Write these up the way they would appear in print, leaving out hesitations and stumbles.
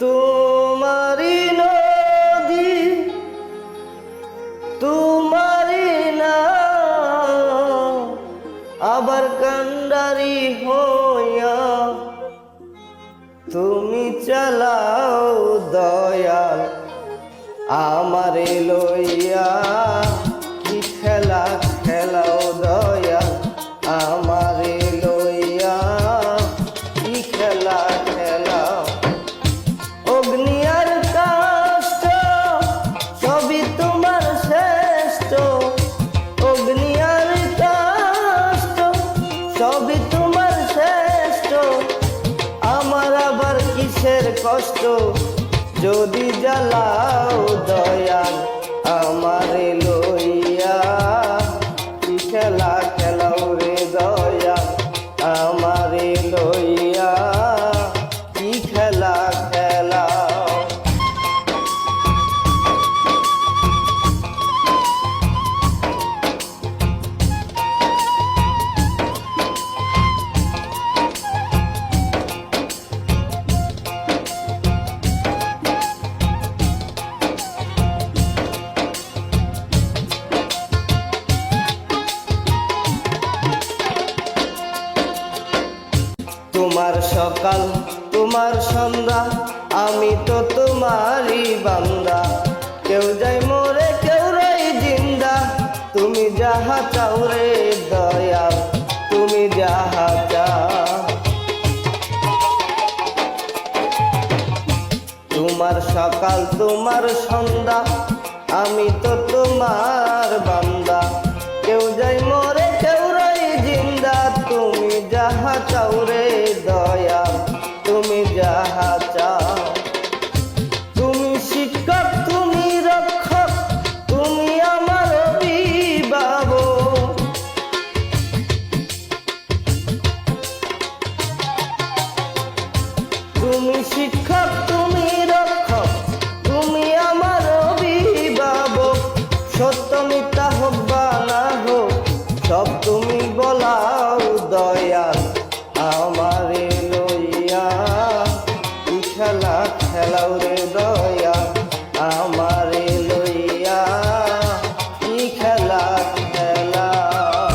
তোমারি নদী তোমারি না আবার কান্ডারি হইয়া তুমি চালাও দয়াল আমারে লইয়া কি খেলা খেলাও দয়াল আমারে লইয়া কি খেলা খেলাও অগ্নি আর কাষ্ঠ সবই তোমার শ্রেষ্ঠ অগ্নি আর কাষ্ঠ সবই তোমার শ্রেষ্ঠ আমার আবার কিসের কষ্ট যদি জ্বালাও দয়াল আমারে লইয়া কি খেলা খেলাও রে দয়াল আমারে লইয়া কি খেলা খেলাও তোমার সকাল তোমার সন্ধ্যা আমি তো তোমারই বান্দা কেউ যাই মরে কেউ রই জিন্দা তুমি যাহা চাও রে দয়াল তুমি যাহা চাও তোমার সকাল তোমার সন্ধ্যা আমি তো তোমার বান্দা কেউ যাই মরে কেউ রই জিন্দা তুমি যাহা চাও রে দয়াল তুমি যাহা চাও তুমি শিক্ষক তুমি রক্ষক তুমি আমার অভিভাবক তুমি শিক্ষক তুমি রক্ষক তুমি আমার অভিভাবক সত্য মিথ্যা হোক বা না হোক সব তুমি বলাও দয়াল আমারে লইয়া কি খেলা খেলাও রে দয়াল আমারে লইয়া কি খেলা খেলাও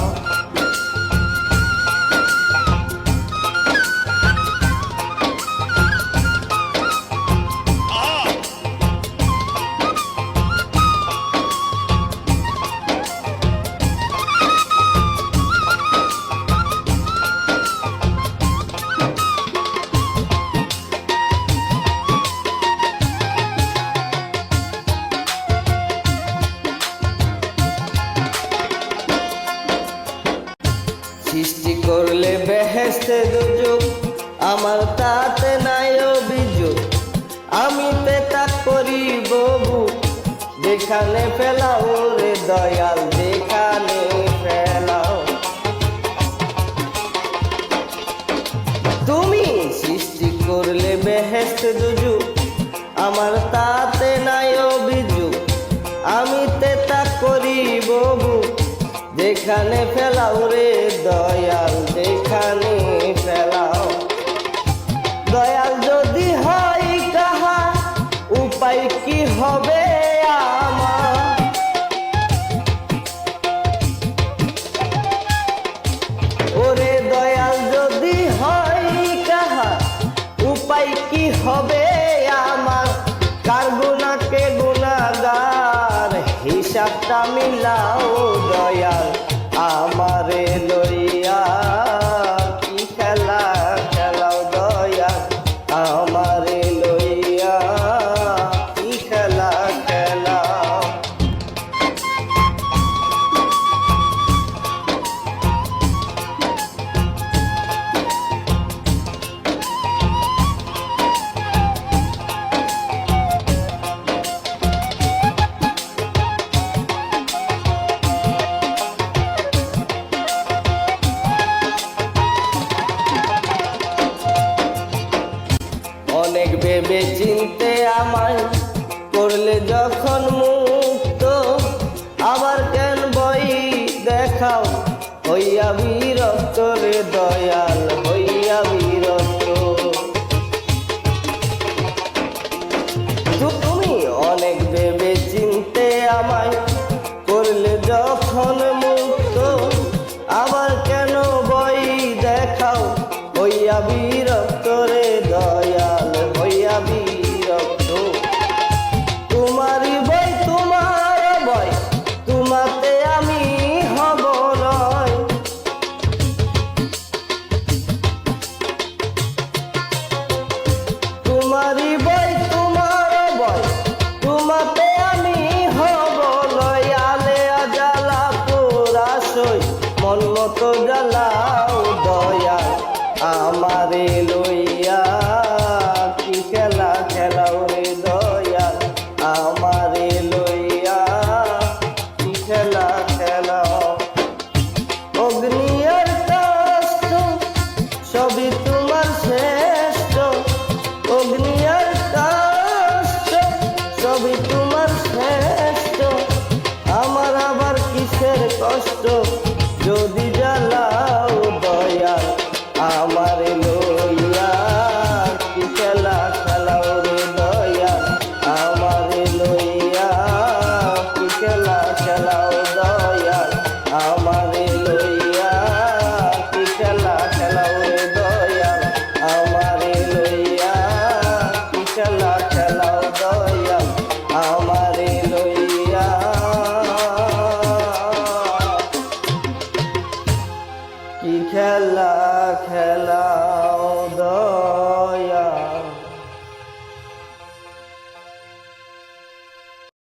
সৃষ্টি করলে বেহেশতে দুজক আমার তাতে নাই অভিযোগ আমি পেতা করি ববু যেখানে ফেলাও রে দয়াল যেখানে ফেলাও তুমি সৃষ্টি করলে বেহেশতে দুজক আমার তাতে নাই অভিযোগ আমি তেতা করি ববু যেখানে ফেলাও রে দয়াল যেখানে ফেলাও দয়াল যদি হয় কাহা উপায় কি হবে আমার ওরে দয়াল যদি হয় কাহা উপায় কি হবে আমার কার গুনাহকে গুনাহগার হিসাবটা মিলাও দয়াল আমারে লইয়া কি খেলা খেলাও দয়াল আমারে লইয়া কি খেলা খেলাও অনেক ভেবে চিনতে আমায় করলে যখন মুক্ত, আবার কেন বই দেখাও হইয়া বিরক্ত রে দয়াল, হইয়া বিরক্ত। তুমি অনেক ভেবে চিনতে আমায় করলে যখন মুক্ত, আবার কেন বই দেখাও হইয়া বিরক্ত রে দয়াল, হইয়া বিরক্ত। তোমারই বই তোমার বই, তোমাতে আমি হব নয়। তোমারই বই তোমার বই, তোমাতে আমি হব নয়। আলে জ্বালা পোড়াশই মন মতো জ্বালাও দয়াল, আমারে লইয়া কি খেলা খেলাও রে দয়াল, আমারে লইয়া কি খেলা খেলাও। অগ্নি আর কষ্ট সবই তোমার শ্রেষ্ঠ, অগ্নি আর কষ্ট সবই তোমার শ্রেষ্ঠ। আমার আবার কিসের কষ্ট যদি জ্বালাও দয়াল, আমারে লইয়া কি খেলা খেলাও রে দয়াল, আমারে লইয়া কি খেলা খেলাও দয়াল, আমারে লইয়া কি খেলা খেলাও রে দয়াল, আমারে লইয়া কি খেলা খেলাও দয়াল, আমারে লইয়া কি খেলা খেলাও।